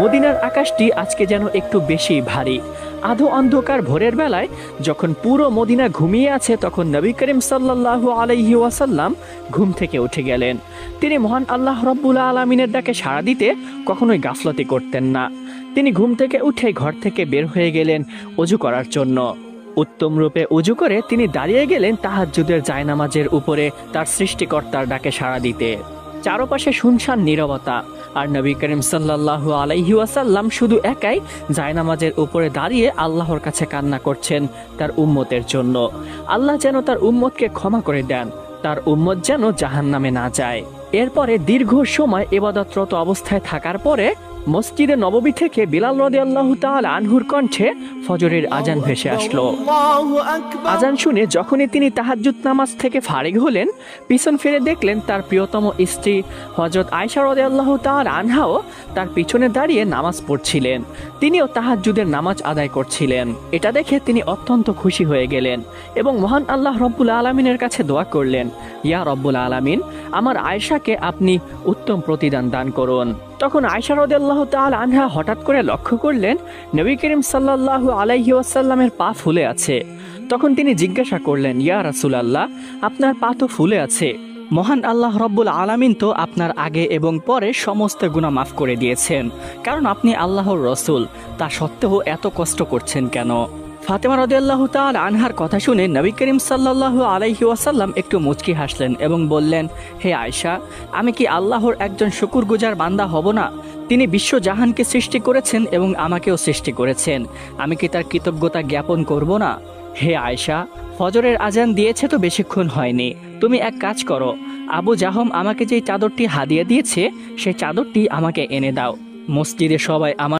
মদিনার আকাশটি আজকে যেন একটু বেশি ভারী। আধো অন্ধকার ভোরের বেলায় যখন পুরো মদিনা ঘুমিয়ে আছে, তখন নবী করিম সাল্লাল্লাহু আলাইহি ওয়াসাল্লাম ঘুম থেকে উঠে গেলেন। তিনি মহান আল্লাহ রব্বুল আলামিনের ডাকে সাড়া দিতে কখনোই গাফলতি করতেন না। তিনি ঘুম থেকে উঠে ঘর থেকে বের হয়ে গেলেন অজু করার জন্য। উত্তম রূপে অজু করে তিনি দাঁড়িয়ে গেলেন তাহাজ্জুদের জায়নামাজের উপরে তার সৃষ্টিকর্তার ডাকে সাড়া দিতে। চারপাশে শুনশান নীরবতা, আর নবী করিম সাল্লাল্লাহু আলাইহি ওয়াসাল্লাম শুধু একাই জায়নামাজের উপরে দাঁড়িয়ে আল্লাহর কাছে কান্না করছেন তার উম্মতের জন্য। আল্লাহ যেন তার উম্মতকে ক্ষমা করে দেন, তার উম্মত যেন জাহান্নামে না যায়। এরপরে দীর্ঘ সময় ইবাদতরত অবস্থায় থাকার পরে মসজিদে নববী থেকে বিলাল রাদিয়াল্লাহু তাআলা আনহুর কণ্ঠে ফজরের আজান ভেসে আসলো। আজান শুনে যখনই তিনি তাহাজ্জুদ নামাজ থেকে ফারিগ হলেন, পিছন ফিরে দেখলেন তার প্রিয়তম স্ত্রী হযরত আয়েশা রাদিয়াল্লাহু তাআলা আনহাও তার পিছনে দাঁড়িয়ে নামাজ পড়ছিলেন। তিনিও তাহাজ্জুদের নামাজ আদায় করছিলেন। এটা দেখে তিনি অত্যন্ত খুশি হয়ে গেলেন এবং মহান আল্লাহ রব্বুল আলামিনের কাছে দোয়া করলেন, ইয়া রব্বুল আলামিন, আমার আয়েশাকে আপনি উত্তম প্রতিদান দান করুন। তখন আয়েশা রাদিয়াল্লাহু তাআলা আনহা হঠাৎ করে লক্ষ্য করলেন নবী করিম সাল্লাল্লাহু আলাইহি ওয়াসাল্লামের পা ফুলে আছে। তখন তিনি জিজ্ঞাসা করলেন, ইয়া রাসূলুল্লাহ, আপনার পা তো ফুলে আছে। মহান আল্লাহ রব্বুল আলামিন তো আপনার আগে এবং পরে সমস্ত গুনাহ মাফ করে দিয়েছেন, কারণ আপনি আল্লাহর রসূল। তা সত্ত্বেও এত কষ্ট করছেন কেন? ফাতেমা রাদিয়াল্লাহু তাআলা আনহার কথা শুনে নবী করিম সাল্লাল্লাহু আলাইহি ওয়াসাল্লাম একটু মুচকি হাসলেন এবং বললেন, হে আয়েশা, আমি কি আল্লাহর একজন শুকরগুজার বান্দা হব না? তিনি বিশ্বজাহানকে সৃষ্টি করেছেন এবং আমাকেও সৃষ্টি করেছেন। আমি কি তার কৃতজ্ঞতা জ্ঞাপন করব না? হে আয়েশা, ফজরের আজান দিয়েছে তো বেশিক্ষণ হয়নি। তুমি এক কাজ করো, আবু জাহম আমাকে যেই চাদরটি হাদিয়া দিয়েছে সেই চাদরটি আমাকে এনে দাও। মসজিদে সবাই আমার